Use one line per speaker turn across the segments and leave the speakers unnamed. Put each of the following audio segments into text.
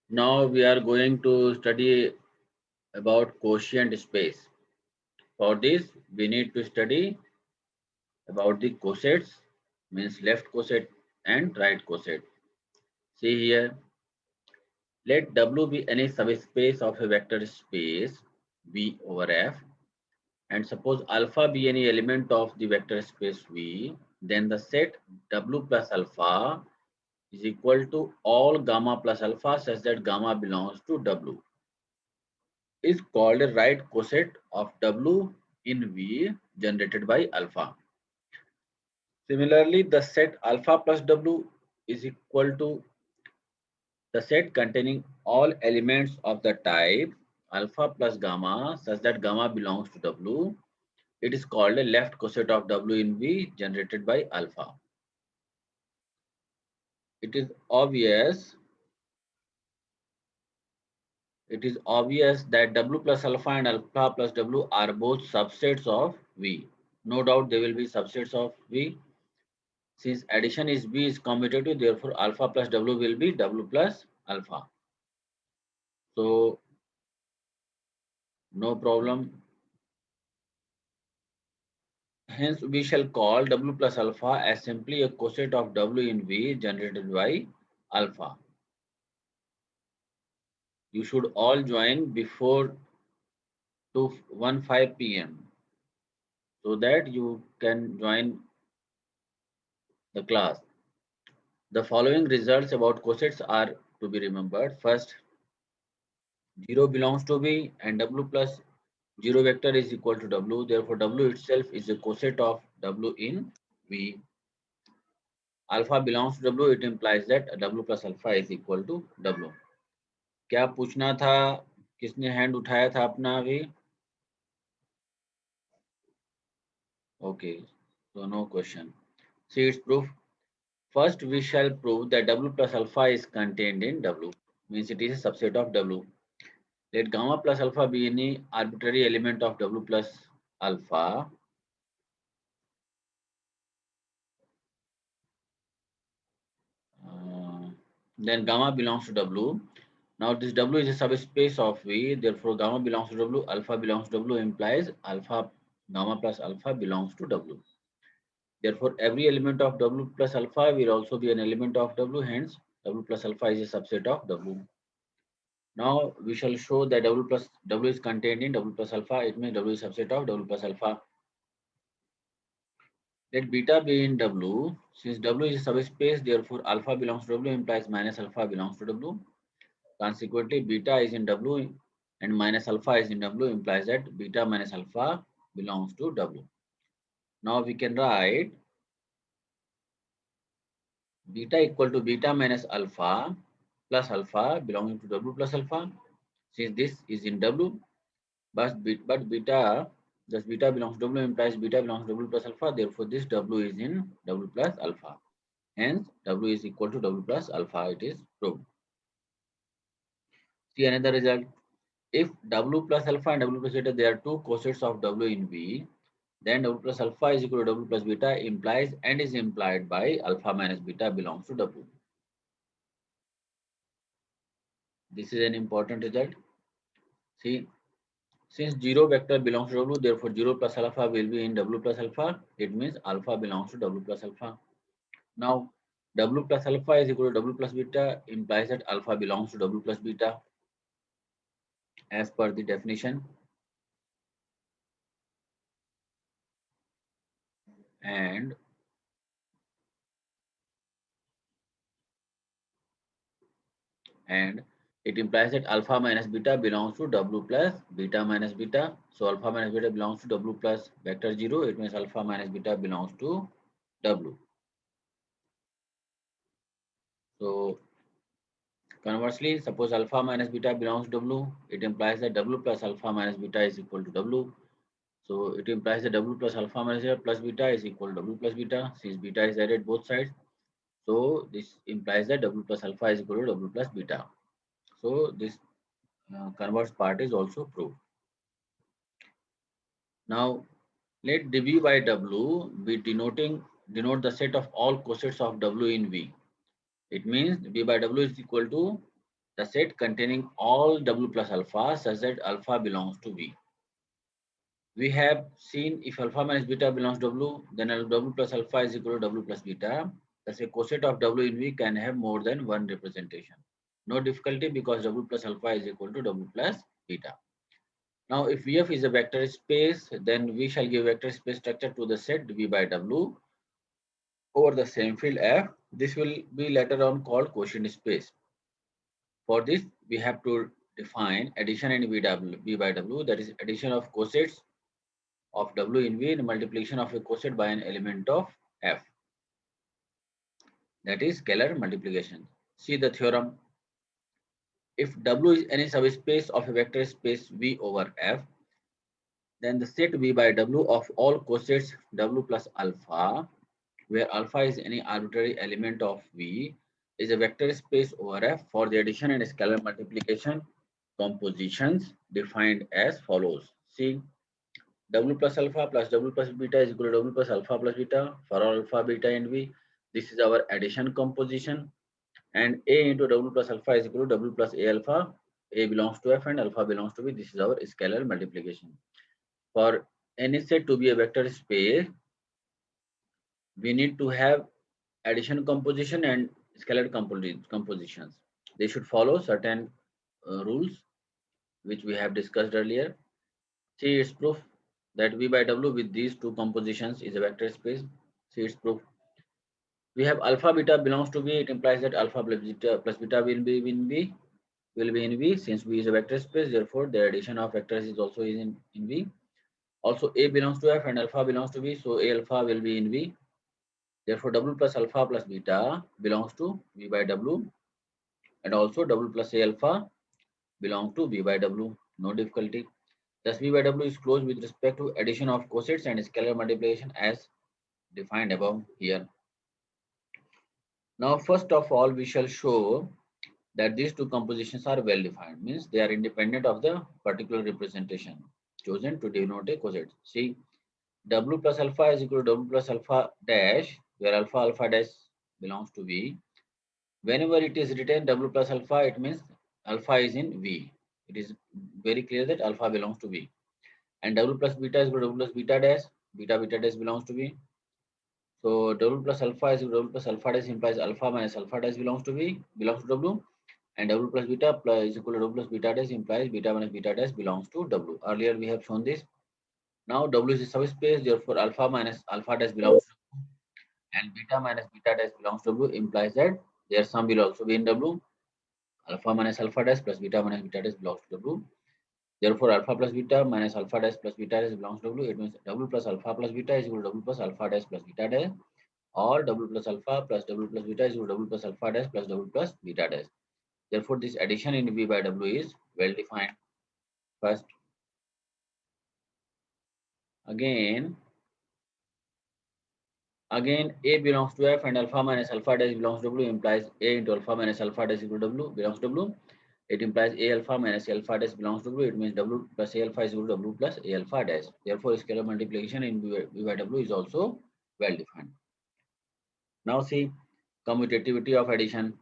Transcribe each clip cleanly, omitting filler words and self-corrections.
Now we are going to study about quotient space. For this, we need to study about the cosets, means left coset and right coset. See here, let W be any subspace of a vector space V over F, and suppose alpha be any element of the vector space V, then the set W plus alpha is equal to all gamma plus alpha such that gamma belongs to W is called a right coset of W in V generated by alpha. Similarly, the set alpha plus W is equal to the set containing all elements of the type alpha plus gamma such that gamma belongs to W. It is called a left coset of W in V generated by alpha. It is obvious that W plus alpha and alpha plus W are both subsets of V. No doubt they will be subsets of V. Since addition is B is commutative, therefore alpha plus W will be W plus alpha. So no problem. Hence we shall call W plus alpha as simply a coset of W in V generated by alpha. You should all join before 2:15 p.m. so that you can join the class. The following results about cosets are to be remembered. First, 0 belongs to V and W plus 0 vector is equal to W. Therefore, W itself is a coset of W in V. Alpha belongs to W. It implies that W plus alpha is equal to W. क्या पूछना था? किसने hand उठाया था अपना अभी? Okay, so no question. See its proof. First, we shall prove that W plus alpha is contained in W, means it is a subset of W. Let gamma plus alpha be any arbitrary element of W plus alpha. Then gamma belongs to W. Now this W is a subspace of V, therefore gamma belongs to W, alpha belongs to W implies alpha gamma plus alpha belongs to W. Therefore every element of W plus alpha will also be an element of W, hence W plus alpha is a subset of W. Now we shall show that W plus W is contained in W plus alpha, it means W is subset of W plus alpha. Let beta be in W. Since W is a subspace, therefore alpha belongs to W implies minus alpha belongs to W. Consequently, beta is in W and minus alpha is in W implies that beta minus alpha belongs to W. Now we can write beta equal to beta minus alpha plus alpha belonging to W plus alpha. Since this is in W, but beta, thus beta belongs to W implies beta belongs to W plus alpha. Therefore, this W is in W plus alpha. Hence, W is equal to W plus alpha. It is proved. See another result. If W plus alpha and W plus beta, they are two cosets of W in V, then W plus alpha is equal to W plus beta implies and is implied by alpha minus beta belongs to W. This is an important result. See, since 0 vector belongs to W, therefore 0 plus alpha will be in W plus alpha. It means alpha belongs to W plus alpha. Now, W plus alpha is equal to W plus beta implies that alpha belongs to W plus beta as per the definition. And it implies that alpha minus beta belongs to W plus beta minus beta. So alpha minus beta belongs to W plus vector 0. It means alpha minus beta belongs to W. So conversely, suppose alpha minus beta belongs to W, it implies that W plus alpha minus beta is equal to W. So it implies that W plus alpha minus beta plus beta is equal to W plus beta, since beta is added both sides. So this implies that W plus alpha is equal to W plus beta. So this converse part is also proved. Now let dV by W be denote the set of all cosets of W in V. It means V by W is equal to the set containing all W plus alpha such that alpha belongs to V. We have seen if alpha minus beta belongs to W, then W plus alpha is equal to W plus beta. Thus, a coset of W in V can have more than one representation. No difficulty because W plus alpha is equal to W plus beta. Now, if VF is a vector space, then we shall give vector space structure to the set V by W over the same field F. This will be later on called quotient space. For this, we have to define addition in V by W, that is addition of cosets of W in V and multiplication of a coset by an element of F, that is scalar multiplication. See the theorem. If W is any subspace of a vector space V over F, then the set V by W of all cosets W plus alpha, where alpha is any arbitrary element of V, is a vector space over F for the addition and scalar multiplication compositions defined as follows. See, W plus alpha plus W plus beta is equal to W plus alpha plus beta for all alpha, beta, and V. This is our addition composition. And A into W plus alpha is equal to W plus A alpha. A belongs to F and alpha belongs to V. This is our scalar multiplication. For any set to be a vector space, we need to have addition composition and scalar compositions. They should follow certain rules which we have discussed earlier. See its proof that V by W with these two compositions is a vector space. See its proof. We have alpha beta belongs to V. It implies that alpha plus beta will be in V. Will be in V since V is a vector space. Therefore, the addition of vectors is also in V. Also, A belongs to F and alpha belongs to V. So, A alpha will be in V. Therefore, W plus alpha plus beta belongs to V by W. And also, W plus A alpha belongs to V by W. No difficulty. Thus, V by W is closed with respect to addition of cosets and scalar multiplication as defined above here. Now, first of all, we shall show that these two compositions are well defined, means they are independent of the particular representation chosen to denote a coset. See, W plus alpha is equal to W plus alpha dash, where alpha dash belongs to V. Whenever it is written W plus alpha, it means alpha is in V. It is very clear that alpha belongs to V. And W plus beta is equal to W plus beta dash, beta dash belongs to V. So W plus alpha is equal to W plus alpha dash implies alpha minus alpha dash belongs to V, belongs to W. And W plus beta plus is equal to W plus beta dash implies beta minus beta dash belongs to W. Earlier we have shown this. Now W is a subspace, therefore alpha minus alpha dash belongs to W and beta minus beta dash belongs to W implies that their sum will also be in W. Alpha minus alpha dash plus beta minus beta dash belongs to W. Therefore, alpha plus beta minus alpha dash plus beta dash belongs to W. It means W plus alpha plus beta is equal to W plus alpha dash plus beta dash, or W plus alpha plus W plus beta is equal to W plus alpha dash plus W plus beta dash. Therefore, this addition in V by W is well defined. First, again A belongs to F and alpha minus alpha dash belongs to W implies A into alpha minus alpha dash equal to W belongs to W. It implies A alpha minus alpha dash belongs to W. It means W plus A alpha is equal to W plus A alpha dash. Therefore, scalar multiplication in V by W is also well defined. Now see commutativity of addition.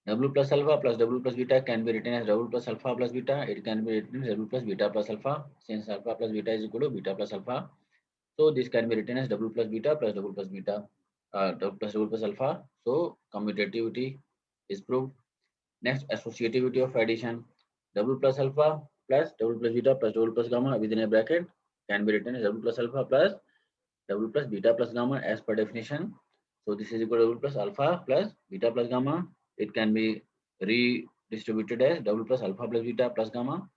W plus alpha plus W plus beta can be written as W plus alpha plus beta. It can be written as W plus beta plus alpha. Since alpha plus beta is equal to beta plus alpha, so this can be written as W plus beta plus W plus beta, W plus alpha. So commutativity is proved. Next, associativity of addition. W plus alpha plus W plus beta plus W plus gamma within a bracket can be written as W plus alpha plus W plus beta plus gamma as per definition. So this is equal to W plus alpha plus beta plus gamma. It can be redistributed as W plus alpha plus beta plus gamma.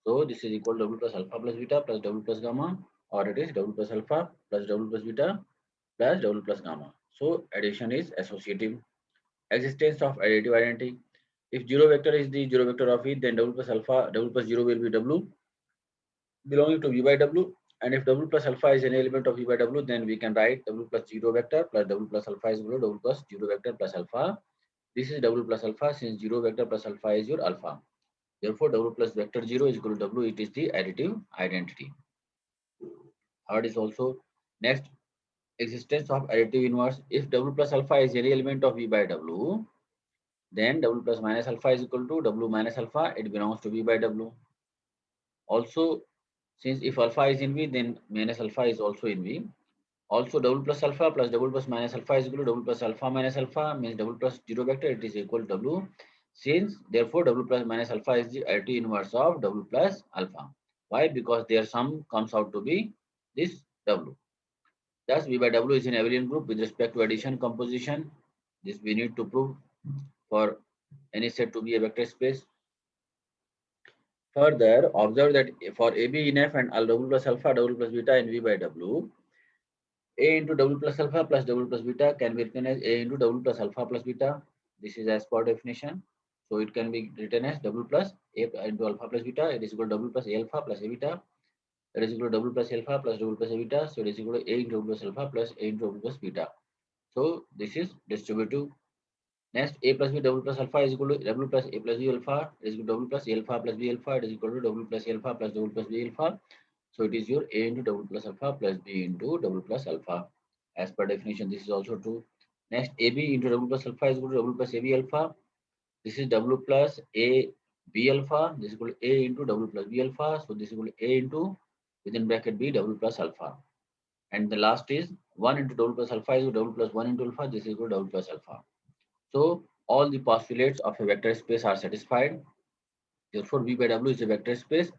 So this is equal to W plus alpha plus beta plus W plus gamma, or it is W plus alpha plus W plus beta plus W plus gamma. So addition is associative. Existence of additive identity. If zero vector is the zero vector of V, then W plus alpha, W plus zero will be W belonging to V by W. And if W plus alpha is any element of V by W, then we can write W plus zero vector plus W plus alpha is equal to W plus zero vector plus alpha. This is W plus alpha since zero vector plus alpha is your alpha. Therefore, W plus vector 0 is equal to W. It is the additive identity. Third is also next, existence of additive inverse. If W plus alpha is any element of V by W, then W plus minus alpha is equal to W minus alpha. It belongs to V by W. Also, since if alpha is in V, then minus alpha is also in V. Also, W plus alpha plus W plus minus alpha is equal to W plus alpha minus alpha, means W plus 0 vector, it is equal to W. Since therefore W plus minus alpha is the additive inverse of W plus alpha. Why? Because their sum comes out to be this W. Thus, V by W is an abelian group with respect to addition composition. This we need to prove for any set to be a vector space. Further, observe that for AB in F and W plus alpha, W plus beta in V by W, A into W plus alpha plus W plus beta can be written as A into W plus alpha plus beta. This is as per definition. So it can be written as W plus A into alpha plus beta. It is equal to W plus A alpha plus A beta. It is equal to W plus alpha plus W plus A beta. So it is equal to A into W plus alpha plus A into W plus beta. So this is distributive. Next, A plus B W plus alpha is equal to W plus A plus B alpha. It is equal to W plus A alpha plus B alpha. It is equal to W plus A alpha plus W plus B alpha. So it is your A into W plus alpha plus B into W plus alpha. As per definition, this is also true. Next, AB into W plus alpha is equal to W plus AB alpha. This is W plus A B alpha. This is equal to A into W plus B alpha. So this is equal to A into within bracket B W plus alpha. And the last is 1 into W plus alpha is equal to W plus 1 into alpha. This is equal to W plus alpha. So all the postulates of a vector space are satisfied. Therefore, V by W is a vector space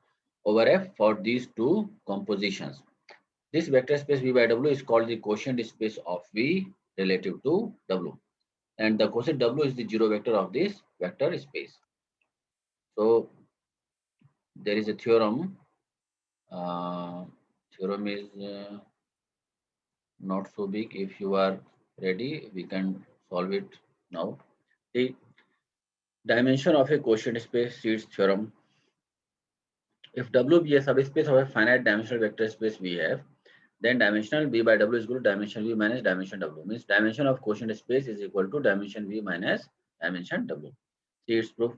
over F for these two compositions. This vector space V by W is called the quotient space of V relative to W. And the quotient W is the zero vector of this vector space. So there is a theorem. Theorem is not so big. If you are ready, we can solve it now. The dimension of a quotient space is theorem. If W be a subspace of a finite dimensional vector space we have, then dimensional V by W is equal to dimension V minus dimension W. Means dimension of quotient space is equal to dimension V minus dimension W. See its proof.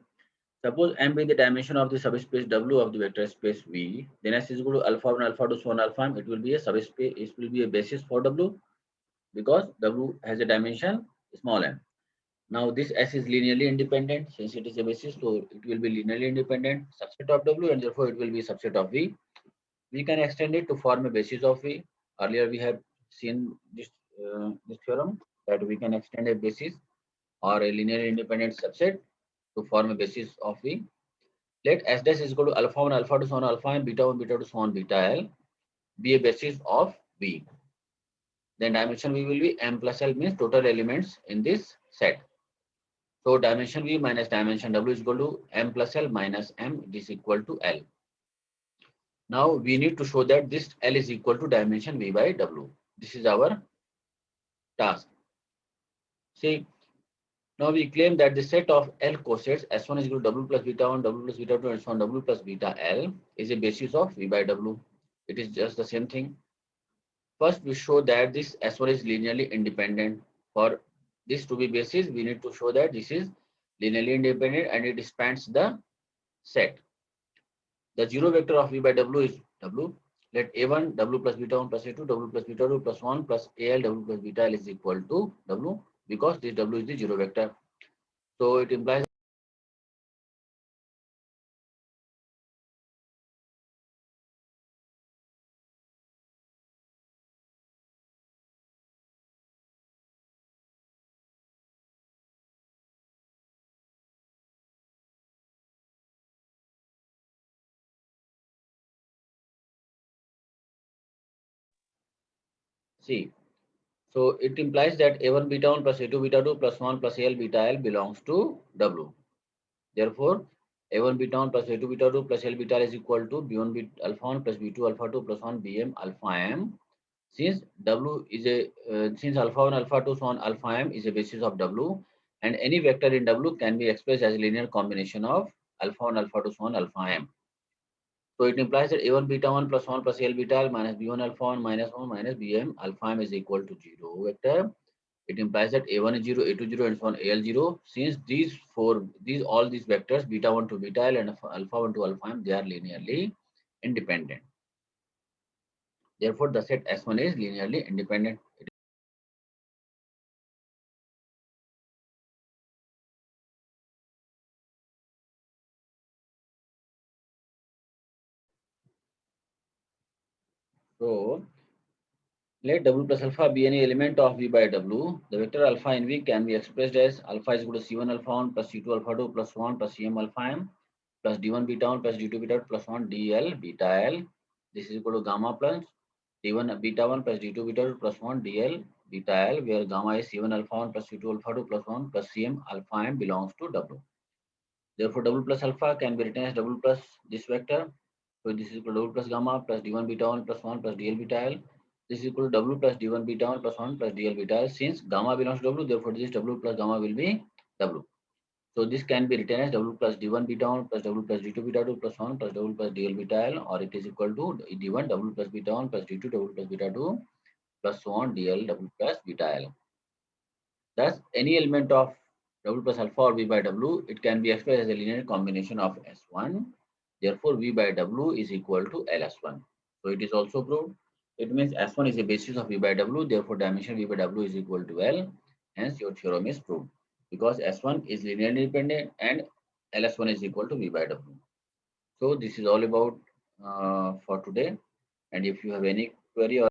Suppose M be the dimension of the subspace W of the vector space V, then S is equal to alpha 1 alpha 2 so on alpha m. It will be a subspace, it will be a basis for W because W has a dimension small m. Now this S is linearly independent. Since it is a basis, so it will be linearly independent subset of W, and therefore it will be subset of V. We can extend it to form a basis of V. Earlier we have seen this theorem that we can extend a basis or a linearly independent subset to form a basis of V. Let S dash is equal to alpha 1 alpha 2 so on alpha and beta 1 beta 2 so on beta L be a basis of V. Then dimension V will be M plus L, means total elements in this set. So dimension V minus dimension W is equal to M plus L minus M. It is equal to L. Now we need to show that this L is equal to dimension V by W. This is our task. See, now we claim that the set of L cosets S1 is equal to W plus beta 1, W plus beta 2, and so on W plus beta L is a basis of V by W. It is just the same thing. First, we show that this S1 is linearly independent. For this to be basis, we need to show that this is linearly independent and it spans the set. The zero vector of V by W is W. Let A1 W plus beta 1 plus A2 W plus beta 2 plus 1 plus AL W plus beta L is equal to W, because this W is the zero vector. So it implies C. So it implies that A1 beta 1 plus A2 beta 2 plus 1 plus AL beta L belongs to W. Therefore, A1 beta 1 plus A2 beta 2 plus L beta L is equal to B1 beta alpha 1 plus B2 alpha 2 plus 1 BM alpha M. Since W is a since alpha 1 alpha 2 so on alpha M is a basis of W, and any vector in W can be expressed as a linear combination of alpha 1 alpha 2 so on alpha M. So it implies that A1 beta 1 plus 1 plus L beta L minus B1 alpha 1 minus 1 minus BM alpha M is equal to 0 vector. It implies that A1 is 0, A2 0, and so on AL 0. Since all these vectors beta 1 to beta L and alpha 1 to alpha M, they are linearly independent. Therefore, the set S1 is linearly independent. So let W plus alpha be any element of V by W. The vector alpha in V can be expressed as alpha is equal to C1 alpha 1 plus C2 alpha 2 plus 1 plus Cm alpha m plus D1 beta 1 plus D2 beta 2 plus 1 DL beta L. This is equal to gamma plus D1 beta 1 plus D2 beta 2 plus 1 DL beta L, where gamma is C1 alpha 1 plus C2 alpha 2 plus 1 plus Cm alpha m belongs to W. Therefore, W plus alpha can be written as W plus this vector. So this is equal to W plus gamma plus D1 beta 1 plus 1 plus DL beta L. This is equal to W plus D1 beta 1 plus 1 plus DL beta L. Since gamma belongs to W, therefore this W plus gamma will be W. So this can be written as W plus D1 beta 1 plus W plus D2 beta 2 plus 1 plus W plus DL beta L, or it is equal to D1 W plus beta 1 plus D2 W plus beta 2 plus 1 DL W plus beta L. Thus, any element of W plus alpha or V by W, it can be expressed as a linear combination of S1. Therefore, V by W is equal to LS1. So it is also proved. It means S1 is a basis of V by W. Therefore, dimension V by W is equal to L. Hence, your theorem is proved because S1 is linearly independent and LS1 is equal to V by W. So this is all about for today. And if you have any query or